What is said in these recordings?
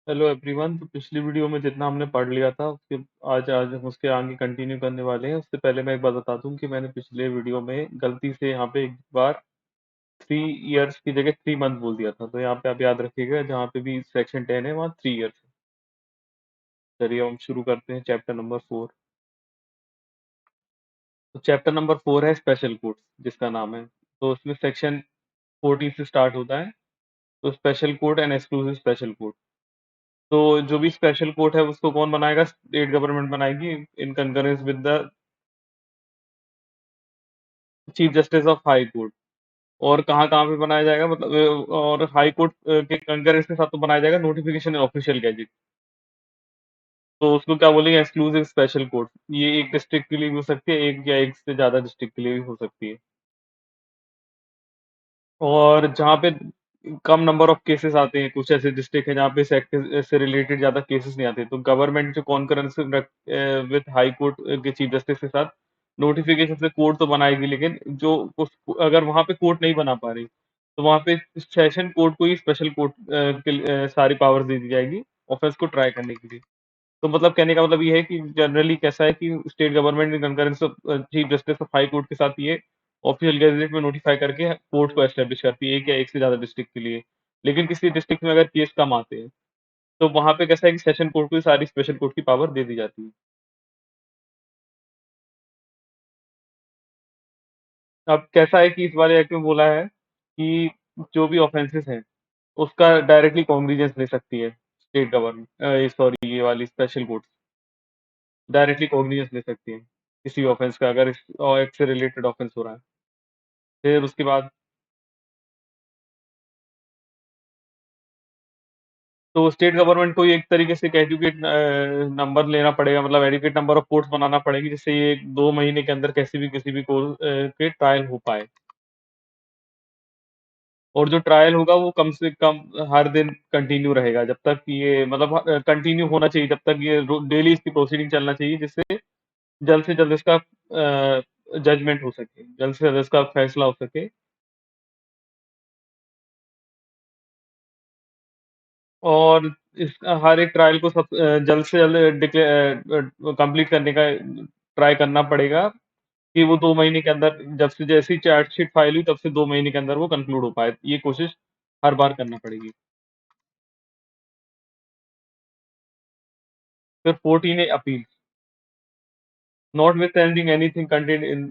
Hello everyone. तो पिछली video में जितना हमने पढ़ लिया था उसके आज आज हम उसके आगे कंटिन्यू करने वाले हैं। उससे पहले मैं एक बात बता दूं कि मैंने पिछले वीडियो में गलती से यहाँ पे एक बार 3 इयर्स की जगह 3 मंथ बोल दिया था। तो यहाँ पे आप याद रखिएगा, जहाँ पे भी सेक्शन 10 है वहाँ 3 इयर्स है। चलिए हम शुरू करते हैं चैप्टर नंबर 4। तो चैप्टर नंबर 4 है स्पेशल कोड्स, जिसका नाम है। तो उसमें सेक्शन 14 से स्टार्ट होता है। तो special code and exclusive special code. तो जो भी स्पेशल कोड है उसको कौन बनाएगा? स्टेट गवर्नमेंट बनाएगी in concurrence with the chief justice of high court. और कहाँ कहाँ पे बनाया जाएगा, मतलब और हाई कोर्ट के कंकरेंस के साथ तो बनाया जाएगा नोटिफिकेशन ऑफिशियल गैजेट। तो उसको क्या बोलेंगे? Exclusive special court. ये एक डिस्ट्रिक्ट के लिए भी हो सकती है, एक या एक से ज्यादा डिस्ट्रिक्ट के लिए भी हो सकती है। और जहाँ पे कम नंबर ऑफ केसेस आते हैं, कुछ ऐसे डिस्ट्रिक्ट है जहाँ पे इस एक्ट से रिलेटेड ज्यादा केसेस नहीं आते, तो गवर्नमेंट जो कॉन्करेंस विद हाई कोर्ट के चीफ जस्टिस के साथ नोटिफिकेशन से कोर्ट तो बनाएगी। लेकिन जो अगर वहां पे कोर्ट नहीं बना पा रही, तो वहां पे सेशन कोर्ट को ही स्पेशल कोर्ट सारी पावर दे दी जाएगी ऑफेंस को ट्राई करने के लिए। तो मतलब कहने का मतलब ये है कि जनरली कैसा है कि स्टेट गवर्नमेंट ने concurrence chief justice of high court के साथ ये ऑफिशियल गैजेट में नोटिफाई करके कोर्ट को एस्टेब्लिश करती है, एक या एक से ज्यादा डिस्ट्रिक्ट के लिए। लेकिन किसी डिस्ट्रिक्ट में अगर केस कम आते हैं, तो वहां पे कैसा है कि सेशन कोर्ट को ही सारी स्पेशल कोर्ट की पावर दे दी जाती है। अब कैसा है कि इस वाले एक्ट में बोला है कि जो भी ऑफेंसेस हैं उसका डायरेक्टली कॉग्निजेंस ले सकती है स्टेट गवर्नमेंट, सॉरी ये वाली स्पेशल कोर्ट डायरेक्टली कॉग्निजेंस ले सकती है किसी ऑफेंस का, अगर इस एक्ट से रिलेटेड ऑफेंस हो रहा है। फिर उसके बाद तो स्टेट गवर्नमेंट को ये एक तरीके से एक एडुकेट नंबर लेना पड़ेगा, मतलब एडुकेट नंबर ऑफ कोर्ट्स बनाना पड़ेगी, जिससे ये 2 महीने के अंदर कैसे भी किसी भी कोर्ट के ट्रायल हो पाए। और जो ट्रायल होगा वो कम से कम हर दिन कंटिन्यू रहेगा, जब तक ये मतलब कंटिन्यू होना चाहिए, जब तक ये डेली इसकी प्रोसीडिंग चलना चाहिए, जिससे जल्द से जल्द इसका जजमेंट हो सके, जल्द से जल्द इसका फैसला हो सके। और इस हर एक ट्रायल को सब जल्द से जल्द कंप्लीट करने का ट्राई करना पड़ेगा, कि वो 2 महीने के अंदर, जब से जैसी चार्जशीट फाइल हुई तब से 2 महीने के अंदर वो कंक्लूड हो पाए, ये कोशिश हर बार करना पड़ेगी। फिर 14 है appeal. Notwithstanding anything contained in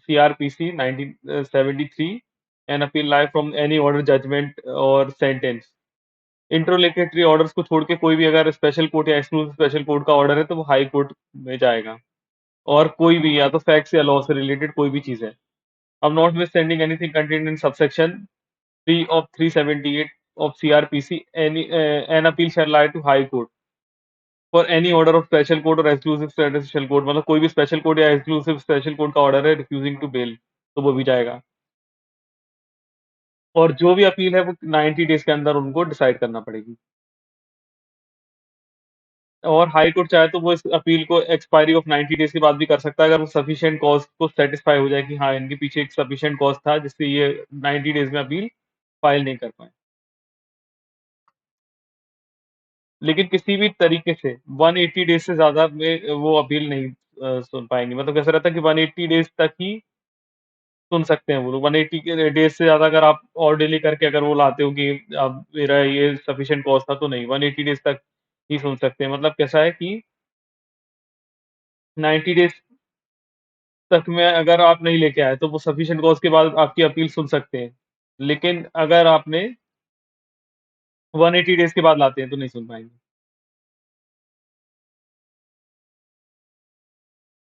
CRPC 1973, an appeal live from any order, judgment or sentence. Interlocutory orders को छोड़ के कोई भी अगर स्पेशल कोर्ट या एक्सक्लूसिव स्पेशल कोर्ट का ऑर्डर है, तो वो हाई कोर्ट में जाएगा। और कोई भी, या तो फैक्ट्स या लॉ से रिलेटेड कोई भी चीज है। अब notwithstanding anything contained in subsection 3 of 378 of CrPC, any an appeal shall lie to high court for any order of special court और एक्सक्लूसिव स्पेशल कोर्ट। मतलब कोई भी स्पेशल कोर्ट या एक्सक्लूसिव स्पेशल कोर्ट का order है refusing to bail, तो वो भी जाएगा। और जो भी अपील है वो 90 डेज के अंदर उनको डिसाइड करना पड़ेगी। और हाई कोर्ट चाहे तो वो इस अपील को एक्सपायरी ऑफ 90 डेज के बाद भी कर सकता है, अगर वो सफिशिएंट कॉज को सेटिस्फाई हो जाए कि हाँ इनके पीछे एक सफिशिएंट कॉज था जिससे ये 90 डेज में अपील फाइल नहीं कर पाए। लेकिन किसी भी तरीके से 180 डेज से ज्यादा में वो अपील नहीं सुन पाएंगे। मतलब कैसा रहता है कि 180 डेज तक ही सुन सकते हैं वो लोग। 180 के डेज से ज्यादा अगर आप और डिले करके अगर वो लाते हो कि अब मेरा ये सफिशिएंट कॉज था, तो नहीं, 180 डेज तक ही सुन सकते हैं। मतलब कैसा है कि 90 डेज तक में अगर आप नहीं लेके आए, तो वो सफिशिएंट कॉज के बाद आपकी अपील सुन सकते हैं। लेकिन अगर आपने 180 डेज के बाद लाते हैं, तो नहीं सुन पाएंगे।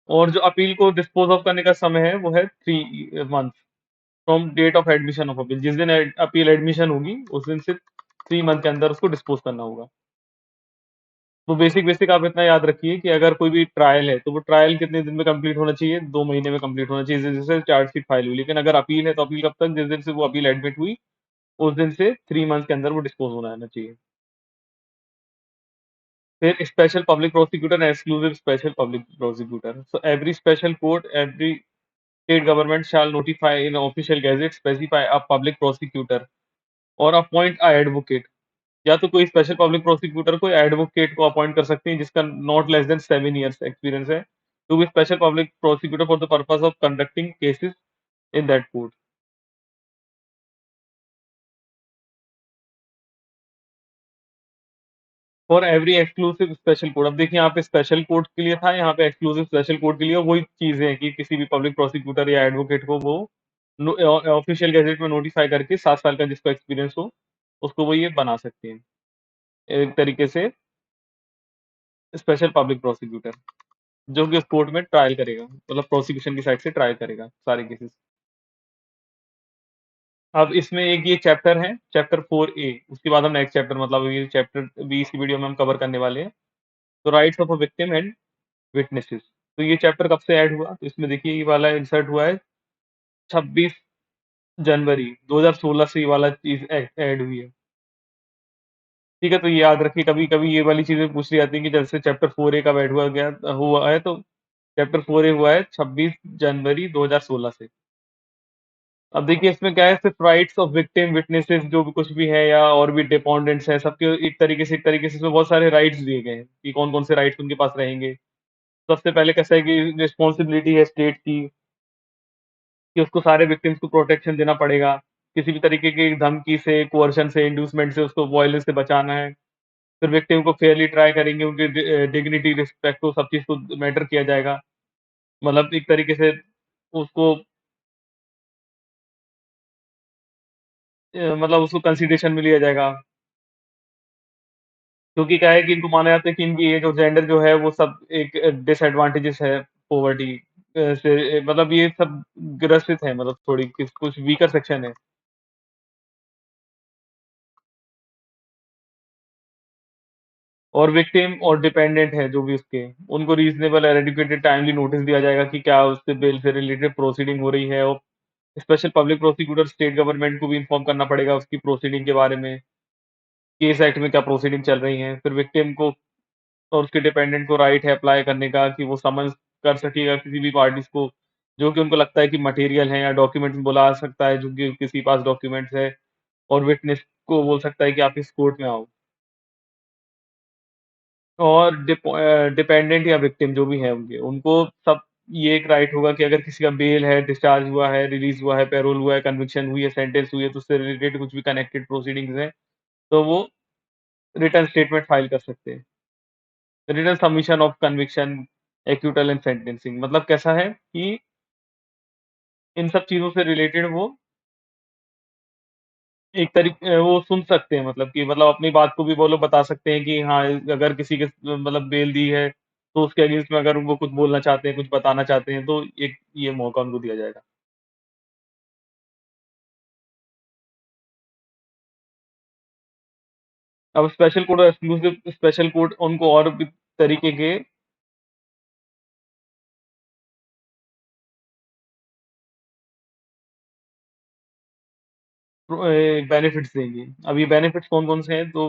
और जो अपील को डिस्पोज ऑफ करने का समय है वो है 3 month from date of admission of appeal. जिस दिन अपील एडमिशन होगी उस दिन से 3 मंथ के अंदर उसको डिस्पोज करना होगा। तो बेसिक बेसिक आप इतना याद रखिए कि अगर कोई भी ट्रायल है, तो वो ट्रायल कितने दिन में कंप्लीट होना चाहिए? 2 महीने में कंप्लीट होना चाहिए, जैसे चार्जशीट फाइल हुई। लेकिन अगर अपील है, तो अपील कब तक? जिस दिन से वो अपील एडमिट हुई उस दिन से 3 मंथ के अंदर वो डिस्पोज होना आना चाहिए। फिर special public prosecutor and exclusive special public prosecutor. So every special court, every state government shall notify in official gazette, specify a public prosecutor or appoint a advocate या तो कोई स्पेशल पब्लिक प्रोसिक्यूटर को advocate को appoint कर सकते हैं जिसका not less than 7 years experience है, to be special public prosecutor for the purpose of conducting cases in that court. For every exclusive special court, अब देखिए यहाँ पे स्पेशल कोर्ट के लिए था, यहाँ पे एक्सक्लूसिव स्पेशल कोर्ट के लिए वही चीजें हैं कि किसी भी पब्लिक प्रोसिक्यूटर या एडवोकेट को वो ऑफिशियल गैजेट में नोटिफाई करके 7 साल का जिसको एक्सपीरियंस हो उसको वो ये बना सकते हैं एक तरीके से स्पेशल पब्लिक प्रोसिक्यूटर, जो कि उस कोर्ट में ट्रायल करेगा, मतलब प्रोसिक्यूशन की साइड से ट्रायल करेगा सारे केसेस। अब इसमें एक ये चैप्टर है, चैप्टर 4A, उसके बाद हम नेक्स्ट चैप्टर, मतलब ये चैप्टर 20 की वीडियो में हम कवर करने वाले हैं। तो rights of a victim and witnesses. तो ये चैप्टर कब से ऐड हुआ? तो इसमें देखिए ये वाला इंसर्ट हुआ है 26 जनवरी 2016 से ये वाला चीज़ ऐड हुई है। ठीक है? तो ये याद रखिए, कभी-कभी ये वाली चीज़ें पूछ ली जाती हैं कि जैसे चैप्टर 4A कब ऐड हुआ है, तो चैप्टर 4A हुआ है 26 जनवरी 2016 से। अब देखिए इसमें क्या है, सिर्फ राइट्स ऑफ विक्टिम, विटनेसेस जो भी कुछ भी है या और भी डिपेंडेंट्स हैं, सबके एक तरीके से इसमें बहुत सारे राइट्स दिए गए हैं कि कौन-कौन से राइट्स उनके पास रहेंगे। सबसे पहले कैसा है कि रिस्पॉन्सिबिलिटी है स्टेट की कि उसको सारे विक्टिम्स को प्रोटेक्शन देना पड़ेगा। किसी भी तरीके की धमकी से, कोerशन से, इंड्यूसमेंट से उसको वायलेंस से बचाना है। फिर विक्टिम को फेयरली ट्राई करेंगे, उनकी डिग्निटी, रिस्पेक्ट को, सब चीज़ को मैटर किया जाएगा। मतलब एक तरीके से उसको मतलब उसको कंसिडरेशन में लिया जाएगा। क्योंकि क्या है कि इनको माना जाता है कि इनकी ये जो जेंडर जो है वो सब एक डिसएडवांटेजेस है पॉवर्टी से, मतलब ये सब ग्रसित है, मतलब थोड़ी किस कुछ वीकर सेक्शन है। और विक्टिम और डिपेंडेंट है जो भी उसके, उनको रीजनेबल और एडुकेटेड टाइमली नोटिस दिया जाएगा कि क्या उससे बेल से रिलेटेड प्रोसीडिंग हो रही है। और special public prosecutor state government को भी इन्फॉर्म करना पड़ेगा उसकी प्रोसीडिंग के बारे में, केस एक्ट में क्या प्रोसीडिंग चल रही है। फिर विक्टिम को और उसके डिपेंडेंट को राइट है अप्लाई करने का कि वो समन्स कर सकेगा किसी भी पार्टीज को जो कि उनको लगता है कि मटेरियल है, या डॉक्यूमेंट्स बुला सकता है जो कि किसी पास डॉक्यूमेंट्स है, और विटनेस को बोल सकता है कि आप इस कोर्ट में आओ। और डिपेंडेंट या विक्टिम जो भी है उनके, उनको सब ये एक राइट होगा कि अगर किसी का बेल है, डिस्चार्ज हुआ है, रिलीज हुआ है, पैरोल हुआ है, कन्विक्शन हुई है, सेंटेंस हुई है, तो उससे रिलेटेड कुछ भी कनेक्टेड प्रोसीडिंग्स हैं, तो वो रिटर्न स्टेटमेंट फाइल कर सकते हैं। Return submission of conviction, acquittal and sentencing, मतलब कैसा है कि इन सब चीज़ों से रिलेटेड वो वो सुन सकते हैं, मतलब कि मतलब अपनी बात को भी वो लोग बता सकते हैं कि हाँ, अगर किसी के मतलब बेल दी है, तो उसके अगेंस्ट में अगर वो कुछ बोलना चाहते हैं, कुछ बताना चाहते हैं, तो एक ये मौका उनको दिया जाएगा। अब स्पेशल कोड और एक्सक्लूसिव स्पेशल कोड उनको और भी तरीके के बेनिफिट्स देंगे। अब ये बेनिफिट्स कौन-कौन से हैं? तो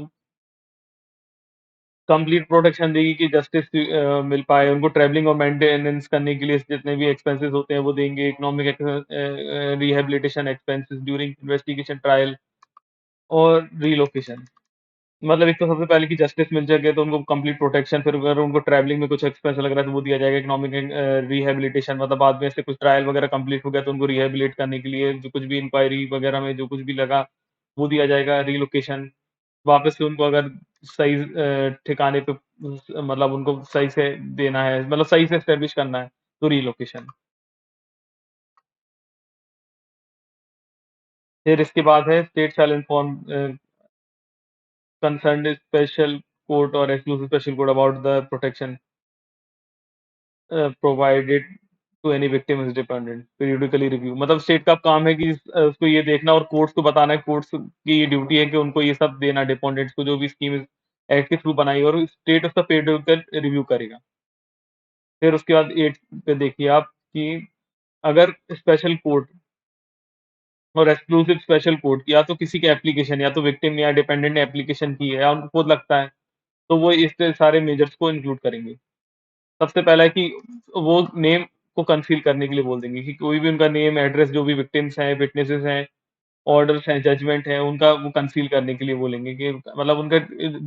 कंप्लीट प्रोटेक्शन देगी कि जस्टिस मिल पाए, उनको ट्रैवलिंग और मेंटेनेंस करने के लिए जितने भी एक्सपेंसेस होते हैं वो देंगे, economic rehabilitation expenses during investigation, trial और रिलोकेशन। मतलब एक तो सबसे पहले कि जस्टिस मिल सके तो उनको कंप्लीट प्रोटेक्शन, फिर अगर उनको ट्रैवलिंग में कुछ एक्सपेंस लग रहा है तो वो दिया जाएगा, इकोनॉमिक रिहैबिलिटेशन, मतलब बाद में से कुछ ट्रायल वगैरह कंप्लीट हो गया तो उनको रिहैबिलिट करने के लिए जो कुछ भी इंक्वायरी वगैरह में जो कुछ भी लगा वो दिया जाएगा। रिलोकेशन, वापस से उनको अगर सही ठिकाने पे मतलब उनको सही से देना है, मतलब सही से एस्टेब्लिश करना है, तो रिलोकेशन। फिर इसके बाद है state shall inform concerned special court और exclusive special court about the protection provided to any victim is dependent periodically review, मतलब स्टेट का काम है कि उसको ये देखना और कोर्ट्स को बताना है, कोर्ट्स की ये ड्यूटी है कि उनको ये सब देना डिपेंडेंट्स को जो भी स्कीम एक्ट के थ्रू बनाई है, और स्टेट उसका पीरियडिकल रिव्यू करेगा। फिर उसके बाद 8 पे देखिए आप कि अगर स्पेशल कोर्ट और एक्सक्लूसिव स्पेशल कोर्ट या तो किसी की एप्लीकेशन, या तो विक्टिम या डिपेंडेंट ने एप्लीकेशन की है या उनको खुद लगता है, तो वो इस सारे मेजर्स को इंक्लूड करेंगे। सबसे पहला है कि वो नेम को कंसील करने के लिए बोल देंगे कि कोई भी उनका नेम, एड्रेस, जो भी विक्टिम्स हैं, विटनेसेस हैं, ऑर्डर्स हैं, जजमेंट है, उनका वो कंसील करने के लिए बोलेंगे कि मतलब उनका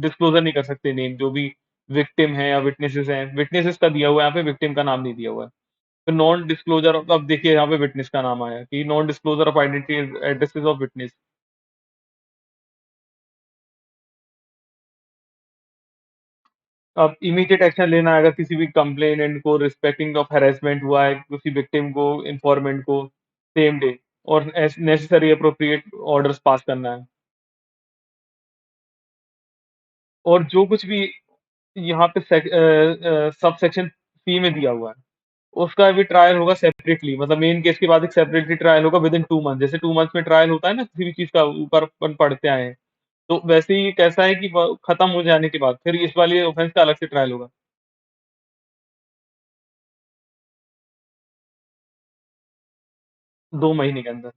डिस्क्लोज़र नहीं कर सकते नेम, जो भी विक्टिम है या विटनेसेस हैं। विटनेसेस का दिया हुआ है यहाँ पे, विक्टिम का नाम नहीं दिया हुआ है। तो नॉन डिस्क्लोज़र, अब देखिए यहाँ पे विटनेस का नाम आया कि non disclosure of identity addresses of witness. अब इमीडिएट एक्शन लेना है अगर किसी भी कंप्लेनेंट को रिस्पेक्टिंग ऑफ हैरेसमेंट हुआ है, किसी विक्टिम को, इन्फॉर्मेंट को, सेम डे, और नेसेसरी एप्रोप्रिएट ऑर्डर्स पास करना है। और जो कुछ भी यहाँ पे सब सेक्शन सी में दिया हुआ है, उसका भी ट्रायल होगा सेपरेटली, मतलब मेन केस के बाद एक सेपरेटली ट्रायल होगा विद इन 2 मंथ। जैसे 2 मंथ्स में ट्रायल होता है ना किसी भी चीज़ का, ऊपर अपन पढ़ते आए हैं। तो वैसे ही कैसा है कि व खत्म हो जाने के बाद फिर इस वाली ऑफेंस का अलग से ट्रायल होगा। 2 महीने के अंदर।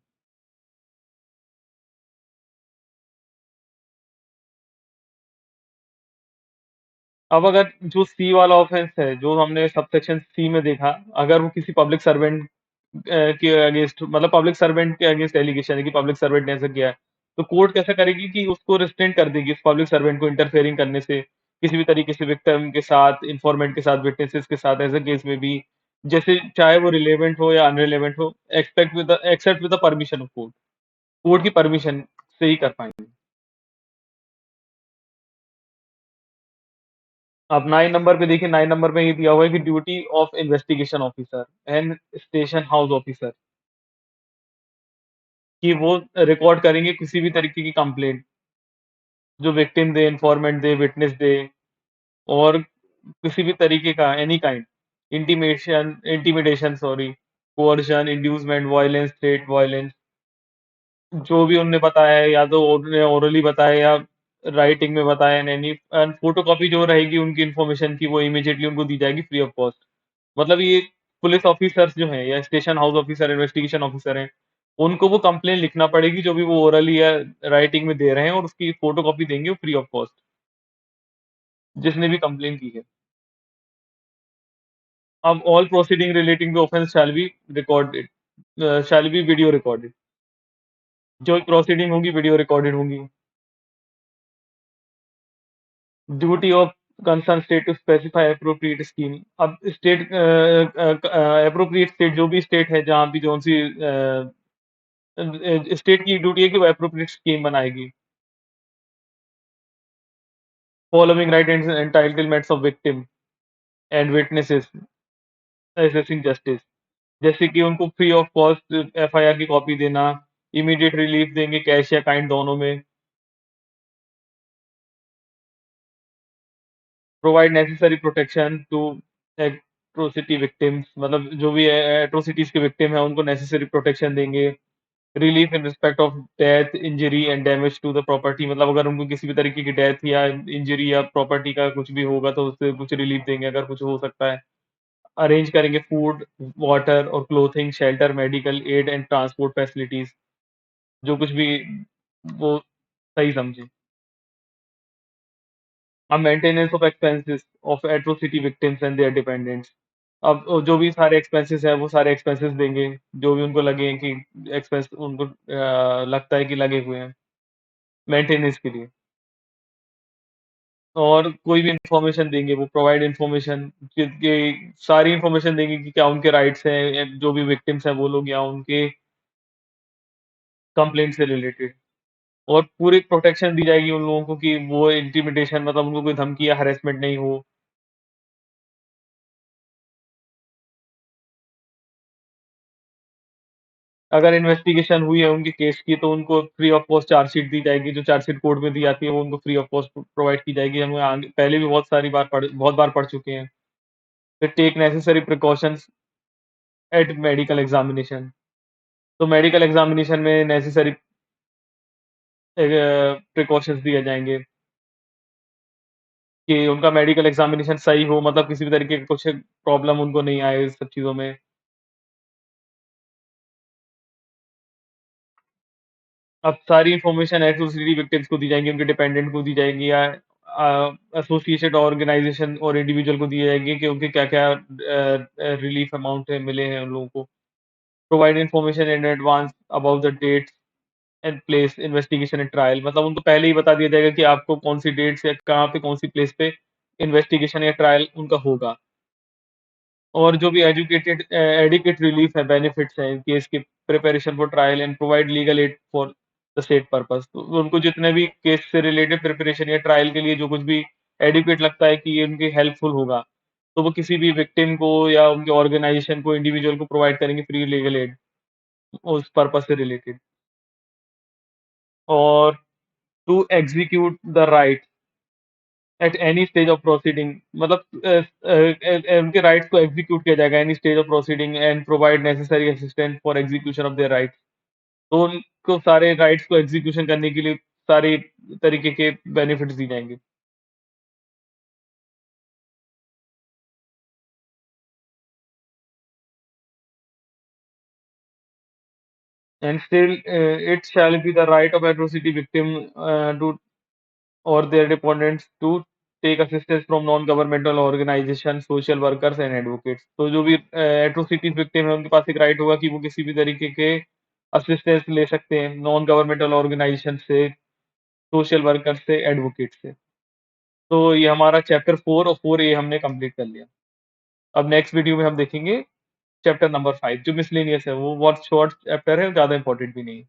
अब अगर जो सी वाला ऑफेंस है, जो हमने सबसेक्शन सी में देखा, अगर वो किसी पब्लिक सर्वेंट के अगेंस्ट, मतलब पब्लिक सर्वेंट के अगेंस्ट एलिगेशन है कि पब्लिक सर्वेंट ने ऐसा किया है, तो कोर्ट कैसा करेगी कि उसको रिस्ट्रेंट कर देगी उस पब्लिक सर्वेंट को इंटरफेयरिंग करने से, किसी भी तरीके से विक्टिम के साथ, इन्फॉर्मेंट के साथ, विटनेसेस के साथ, ऐसे केस में भी, जैसे चाहे वो रिलेवेंट हो या अनरिलेवेंट हो, except with the permission of court. Court की परमिशन से ही कर पाएंगे। अब 9 नंबर पे देखिए, 9 नंबर पे ये दिया हुआ है कि duty of investigation officer and station house officer, कि वो रिकॉर्ड करेंगे किसी भी तरीके की कंप्लेंट जो विक्टिम दे, इन्फॉर्मेंट दे, विटनेस दे, और किसी भी तरीके का any kind intimidation, sorry, coercion, inducement, violence, threat, violence, जो भी उन्होंने बताया है, या तो उन्होंने ओरली बताया या राइटिंग में बताया, एंड फोटोकॉपी जो रहेगी उनकी इन्फॉर्मेशन की, वो इमीडिएटली उनको दी जाएगी फ्री ऑफ कॉस्ट। मतलब ये पुलिस ऑफिसर्स जो हैं या station house officer, investigation officer हैं, उनको वो कंप्लेन लिखना पड़ेगी जो भी वो ओरली या राइटिंग में दे रहे हैं, और उसकी फोटोकॉपी देंगे वो फ्री ऑफ कॉस्ट, जिसने भी कंप्लेन की है। अब all proceeding relating to offence shall be video recorded. जो प्रोसीडिंग होंगी वीडियो रिकॉर्डेड होंगी। Duty of concern state to specify appropriate scheme. अब स्टेट एप्रोप्रिएट स्टेट, जो भी स्टेट है जहाँ भी जोन सी स्टेट की ड्यूटी है कि वो एप्रोप्रिएट स्कीम बनाएगी, following right and entitlements of victim and witnesses, assessing justice. जैसे कि उनको फ्री ऑफ कॉस्ट एफआईआर की कॉपी देना, इमीडिएट रिलीफ देंगे कैश या काइंड दोनों में, provide necessary protection to atrocity victims, मतलब जो भी एट्रोसिटीज के विक्टिम है उनको नेसेसरी प्रोटेक्शन देंगे। Relief in respect of death, injury and damage to the property, मतलब अगर उनको किसी भी तरीके की डेथ या इंजरी या प्रॉपर्टी का कुछ भी होगा तो उससे कुछ रिलीफ देंगे अगर कुछ हो सकता है। अरेंज करेंगे फूड, वाटर और clothing, shelter, medical aid and transport facilities, जो कुछ भी वो सही समझे। अब maintenance of expenses of atrocity victims and their dependents. अब जो भी सारे एक्सपेंसेस है वो सारे एक्सपेंसेस देंगे, जो भी उनको लगे कि एक्सपेंस उनको लगता है कि लगे हुए हैं मेंटेनेंस के लिए। और कोई भी इंफॉर्मेशन देंगे वो प्रोवाइड इंफॉर्मेशन, कि सारी इंफॉर्मेशन देंगे कि क्या उनके राइट्स हैं, जो भी विक्टिम्स हैं वो लोग, या उनके कंप्लेंट से रिलेटेड। और पूरी प्रोटेक्शन दी जाएगी उन लोगों को कि वो इंटिमिडेशन, मतलब उनको कोई धमकी या हरेसमेंट नहीं हो। अगर इन्वेस्टिगेशन हुई है उनके केस की तो उनको फ्री ऑफ कॉस्ट चार्जशीट दी जाएगी, जो चार्जशीट कोर्ट में दी जाती है वो उनको फ्री ऑफ कॉस्ट प्रोवाइड की जाएगी। हम आगे पहले भी बहुत बार पढ़ चुके हैं। फिर take necessary precautions at medical examination. तो मेडिकल एग्जामिनेशन में नेसेसरी प्रिकॉशंस दिए जाएंगे कि उनका मेडिकल एग्जामिनेशन सही हो, मतलब किसी भी तरीके का कुछ प्रॉब्लम उनको नहीं आए इस सब चीज़ों में। अब सारी इन्फॉर्मेशन एट्रोसिटी विक्टिम्स को दी जाएँगी, उनके डिपेंडेंट को दी जाएगी, या एसोसिएटेड ऑर्गेनाइज़ेशन और इंडिविजुअल को दी जाएगी कि उनके क्या-क्या रिलीफ अमाउंट है मिले हैं उन लोगों को। Provide information in advance about the dates and place investigation and trial, मतलब उनको पहले ही बता दिया जाएगा कि आपको कौन-सी डेट्स या कहाँ पे कौन-सी प्लेस पे इन्वेस्टिगेशन या ट्रायल उनका होगा। और जो भी एडुकेट रिलीफ है, बेनिफिट्स हैं केस के preparation for trial and provide legal aid for the state purpose. तो उनको जितने भी केस से रिलेटेड प्रिपरेशन या ट्रायल के लिए जो कुछ भी एडुकेट लगता है कि ये उनकी हेल्पफुल होगा, तो वो किसी भी विक्टिम को या उनके ऑर्गेनाइजेशन को, इंडिविजुअल को प्रोवाइड करेंगे फ्री लीगल एड उस पर्पस से रिलेटेड। और to execute the right at any stage of proceeding, मतलब उनके राइट्स को एग्जीक्यूट किया जाएगा any stage of proceeding and provide necessary assistance for execution of their rights. तो उनको सारे राइट्स को एग्जीक्यूशन करने के लिए सारी तरीके के बेनिफिट्स दी जाएंगे। And still it shall be the right of atrocity victim to और their dependents to take assistance from non-governmental organization, social workers and advocates। तो जो भी एट्रोसिटीज विक्टिम है उनके पास एक राइट होगा कि वो किसी भी तरीके के असिस्टेंस ले सकते हैं नॉन गवर्नमेंटल ऑर्गेनाइजेशन से, सोशल वर्कर से, एडवोकेट से। तो ये हमारा चैप्टर 4 और 4A हमने कंप्लीट कर लिया। अब नेक्स्ट वीडियो में हम देखेंगे चैप्टर नंबर 5 जो मिसलेनियस है, वो बहुत शॉर्ट चैप्टर है, ज़्यादा इंपॉर्टेंट भी नहीं है।